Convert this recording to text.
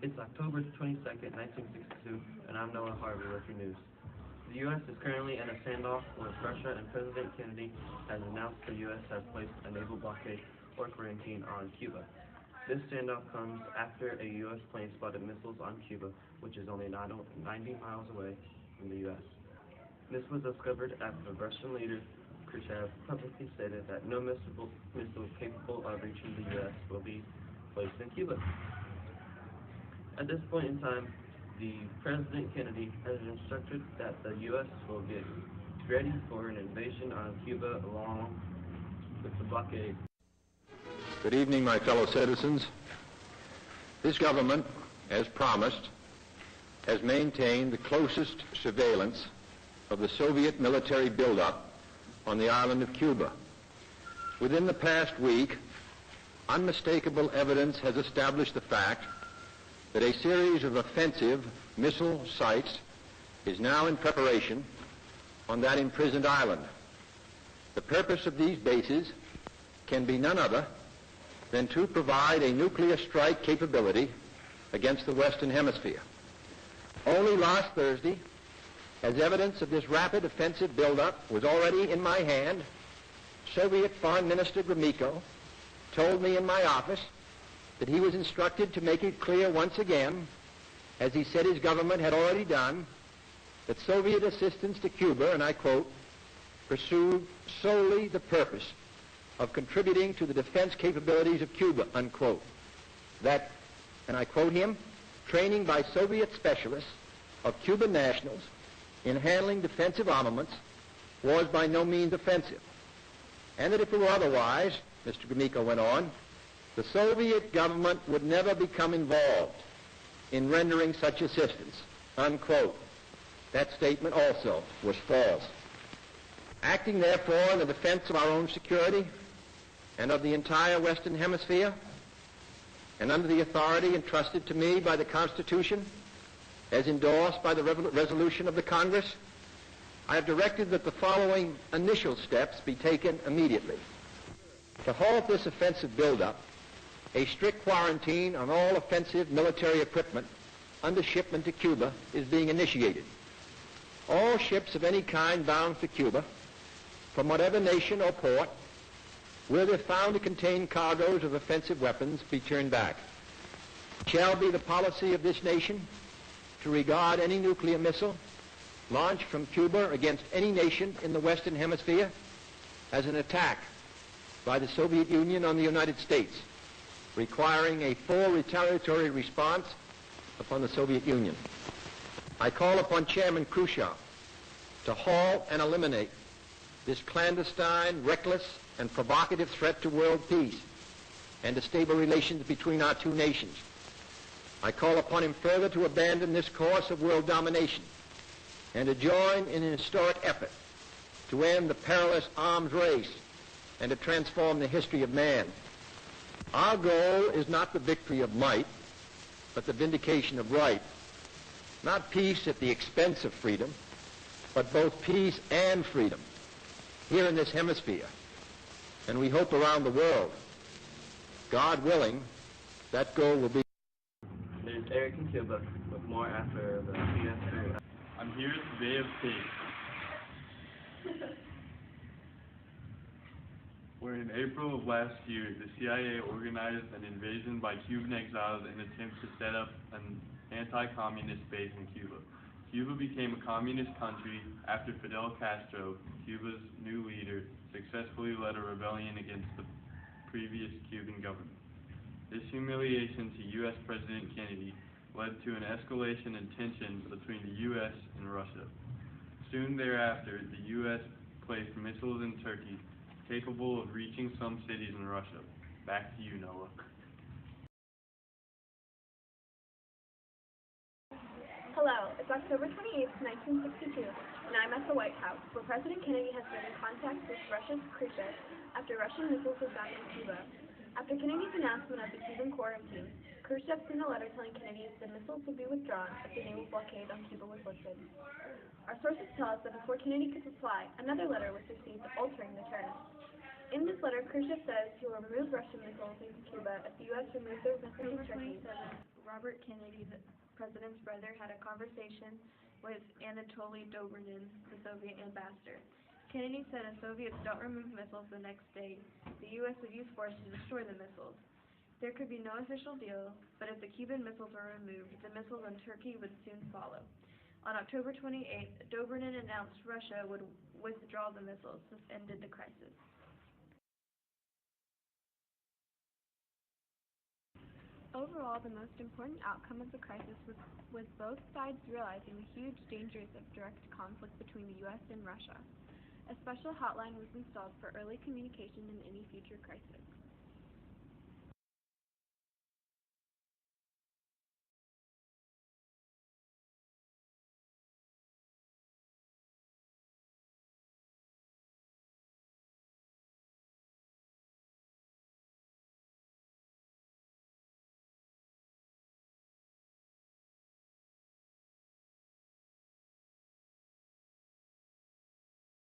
It's October 22nd, 1962, and I'm Noah Harvey with your news. The U.S. is currently in a standoff with Russia, and President Kennedy has announced the U.S. has placed a naval blockade or quarantine on Cuba. This standoff comes after a U.S. plane spotted missiles on Cuba, which is only 90 miles away from the U.S. This was discovered after Russian leader Khrushchev publicly stated that no missile capable of reaching the U.S. will be placed in Cuba. At this point in time, the President Kennedy has instructed that the U.S. will get ready for an invasion on Cuba along with the blockade. Good evening, my fellow citizens. This government, as promised, has maintained the closest surveillance of the Soviet military buildup on the island of Cuba. Within the past week, unmistakable evidence has established the fact that a series of offensive missile sites is now in preparation on that imprisoned island. The purpose of these bases can be none other than to provide a nuclear strike capability against the Western Hemisphere. Only last Thursday, as evidence of this rapid offensive buildup was already in my hand, Soviet Foreign Minister Gromyko told me in my office that he was instructed to make it clear once again, as he said his government had already done, that Soviet assistance to Cuba, and I quote, pursued solely the purpose of contributing to the defense capabilities of Cuba, unquote. That, and I quote him, training by Soviet specialists of Cuban nationals in handling defensive armaments was by no means offensive. And that if it were otherwise, Mr. Gromyko went on, the Soviet government would never become involved in rendering such assistance, unquote. That statement also was false. Acting, therefore, in the defense of our own security and of the entire Western Hemisphere, and under the authority entrusted to me by the Constitution, as endorsed by the resolution of the Congress, I have directed that the following initial steps be taken immediately. To halt this offensive buildup, a strict quarantine on all offensive military equipment under shipment to Cuba is being initiated. All ships of any kind bound for Cuba, from whatever nation or port, where they're found to contain cargoes of offensive weapons, be turned back. It shall be the policy of this nation to regard any nuclear missile launched from Cuba against any nation in the Western Hemisphere as an attack by the Soviet Union on the United States, requiring a full retaliatory response upon the Soviet Union. I call upon Chairman Khrushchev to halt and eliminate this clandestine, reckless, and provocative threat to world peace and to stable relations between our two nations. I call upon him further to abandon this course of world domination and to join in an historic effort to end the perilous arms race and to transform the history of man. Our goal is not the victory of might, but the vindication of right. Not peace at the expense of freedom, but both peace and freedom here in this hemisphere, and we hope around the world. God willing, that goal will be. There's Eric in Cuba with more after the PS3. I'm here at the Bay of Pigs. Where in April of last year, the CIA organized an invasion by Cuban exiles in an attempt to set up an anti-communist base in Cuba. Cuba became a communist country after Fidel Castro, Cuba's new leader, successfully led a rebellion against the previous Cuban government. This humiliation to U.S. President Kennedy led to an escalation in tensions between the U.S. and Russia. Soon thereafter, the U.S. placed missiles in Turkey capable of reaching some cities in Russia. Back to you, Noah. Hello, it's October 28, 1962, and I'm at the White House, where President Kennedy has been in contact with Russia's Khrushchev after Russian missiles were found in Cuba. After Kennedy's announcement of the Cuban quarantine, Khrushchev sent a letter telling Kennedy the missiles would be withdrawn if the naval blockade on Cuba was lifted. Our sources tell us that before Kennedy could reply, another letter was received altering the terms. In this letter, Khrushchev says he will remove Russian missiles into Cuba if the U.S. removes their missiles in Turkey. Robert Kennedy, the president's brother, had a conversation with Anatoly Dobrinin, the Soviet ambassador. Kennedy said if Soviets don't remove missiles the next day, the U.S. would use force to destroy the missiles. There could be no official deal, but if the Cuban missiles were removed, the missiles on Turkey would soon follow. On October 28th, Dobrinin announced Russia would withdraw the missiles. This ended the crisis. Overall, the most important outcome of the crisis was both sides realizing the huge dangers of direct conflict between the U.S. and Russia. A special hotline was installed for early communication in any future crisis.